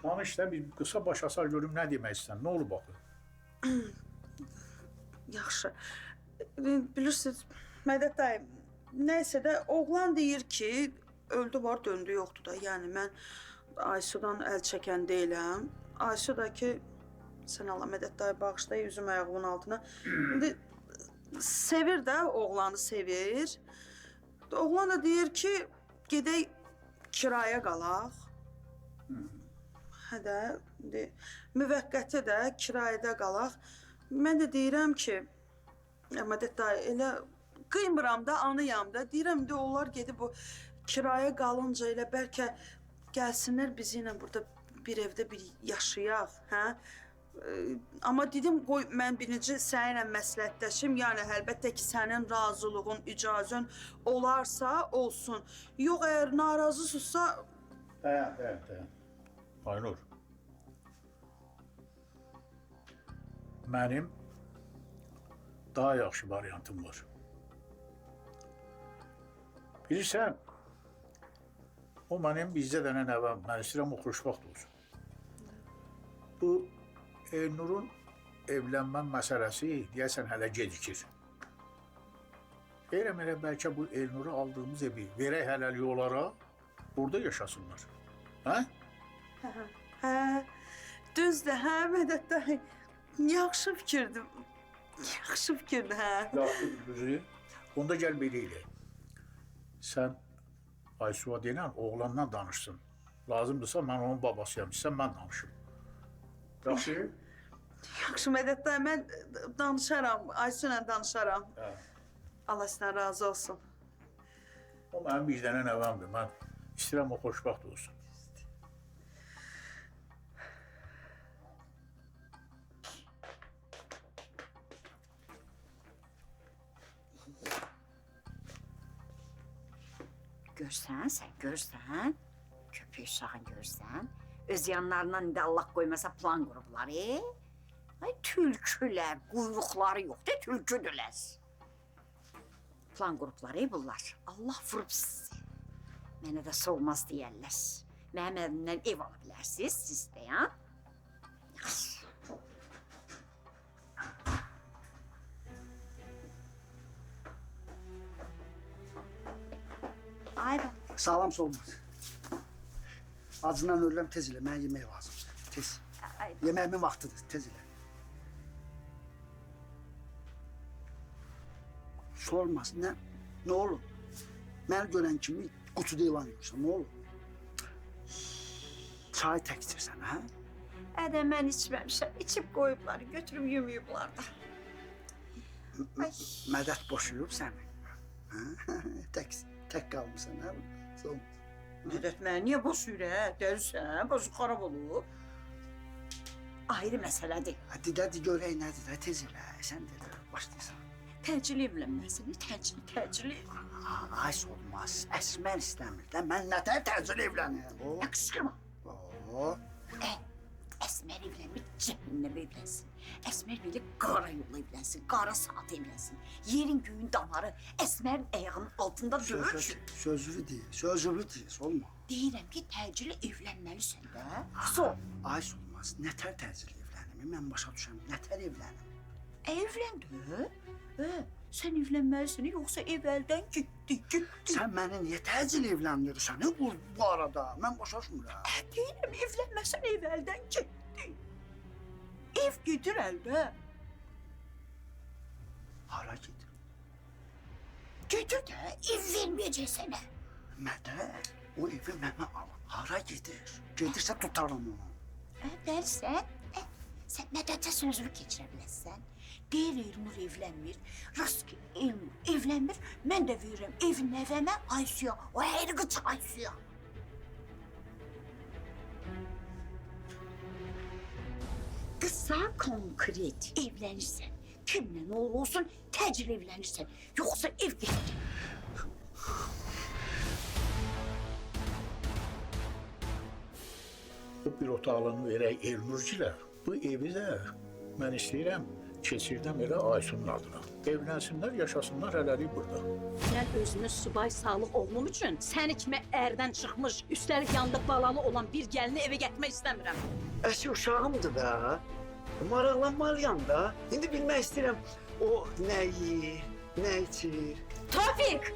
Danış da bir qısa başa sal görüm nə demək istəyirsən, nə olub axı? Yaxşı. Bilirsiniz, Mədət dayı, nəysə də oğlan deyir ki, öldü var, döndü yoxdur da. Yəni mən Aysudan əl çəkən deyiləm. Aysu da ki, sən Allah Mədət dayı bağışlayı üzüm ayağımın altına. İndi sevir də, oğlanı sevir. Oğlan da deyir ki, gedək kiraya qalaq. Hə də, müvəqqəti də kirayədə qalaq. Mən də deyirəm ki, Mədət dayı, elə qıymıram da, anıyam da. Deyirəm də onlar gedib o kiraya qalınca elə bəlkə gəlsinlər bizi ilə burada bir evdə bir yaşayaq, hə? Amma dedim, qoy mən birinci səninlə məsləhətləşim. Yəni, əlbəttə ki, sənin razılığın, icazən olarsa, olsun. Yox, əgər narazısınızsa... Dayan. Aynur. Mənim daha yaxşı variantım var. Bilirsən, o mənim bizdə dənə nəvəm, mən istəyirəm o xoşbaxt olsun. Bu Elnurun evlənmə məsələsi deyəsən hələ gecikir. Elə bəlkə bu Elnuru aldığımız evi verək hələlik olaraq, burada yaşasınlar. Hə? Hə, düzdür, hə, Mədət dayı. Yaxşı fikirdir. Yaxşı fikirdir, hə. Yaxşı düzü. Onda gəl belə elə. Sən Aysuva deyilən oğlanla danışsın. Lazımdırsa mən onun babasıyam, sən mən danışım. Yaxşı? Yaxşı, Mədət dayı, mən danışaram, Aysu ilə danışaram. Hə. Allah sizdən razı olsun. O mənim bir dənə nəvəmdir, mən istəyirəm o xoşbaxt olsun. Görsən, köpək uşağın görsən, öz yanlarından indi Allah qoymasa plan qurublar, Ay, tülkülər, quyruqları yoxdur, tülküdürlər. Plan qurublar, bunlar. Allah vurub sizi. Mənə də soğumaz deyərlər. Mənim evimdən ev ala bilərsiniz, siz də, ya? Yaxşı. Ay bak. Sağlam solmaz. Acından ölürəm, tez elə. Mənə yemək lazımdır. Tez. Ay. Yeməyimin vaxtıdır, tez elə. Sormaz, nə olur? Məni görən kimi qutuda ilan yoksan, nə olur? Çay tək içirsən, hə? Ədə mən içməmişəm, içib qoyublar, götürüb yumuyublar da. Ay. Mədət boşuyub səni. Tək qalmışsan, hə? Solmaz. Mədət mənə niyə boşuyur, Dəlsən, bozu xarab olub. Ayrı məsələdir. Hadi görək nədir, tez elə. Sən də başlayırsan. Təcil evlənməsini, təcil. Ay olmaz, Əsmər istəmir də. Mən nətər təcil evlənim? Qışqırma. Əsmər evlənmir, cəhənnəmə evlənsin. Əsmər belə qara yolla evlənsin, qara saat evlənsin. Yerin göyün damarı Əsmərin ayağının altında döyür. Sözlü deyil, olma. Deyirəm ki, təcili evlənməlisən də. Sol. Ay olmaz, nətər təcil evlənim? Mən başa düşəm, nətər evlənim? Evləndi. Sən evlənməlisən, yoxsa ev əldən getdi. Sən məni niyə təcil evləndirirsən bu arada? Mən başa düşmürəm. Deyirəm, evlənməsən ev əldən getdi. Ev gedir əldə. Hara gedir? Gedir də, ev verməyəcək sənə. Mədət, o evi mənə al. Hara gedir? Gedirsə tutarım onu. Dərsən, sən Mədətə sözünü keçirə biləsən. Deyir Elnur evlənmir, rast ki Elnur evlənmir, mən də verirəm evin nəvəmə Aysuya, o ayrı qıçıq Aysuya. Qısa konkret evlənirsən, kimlə nə olursun, təcil evlənirsən, yoxsa ev gedir. Bu bir otağını verək Elnurcular. Bu evi də mən istəyirəm keçirdim elə Aysunun adına. Evlənsinlər, yaşasınlar hələlik burada. Mən özümü subay sağlıq oğlum üçün səni kimi ərdən çıxmış, üstəlik yanında balalı olan bir gəlini evə gətirmək istəmirəm. Əşi uşağımdır da. Maraqlanmalıyam da. İndi bilmək istəyirəm o nə yeyir, nə içir. Topik!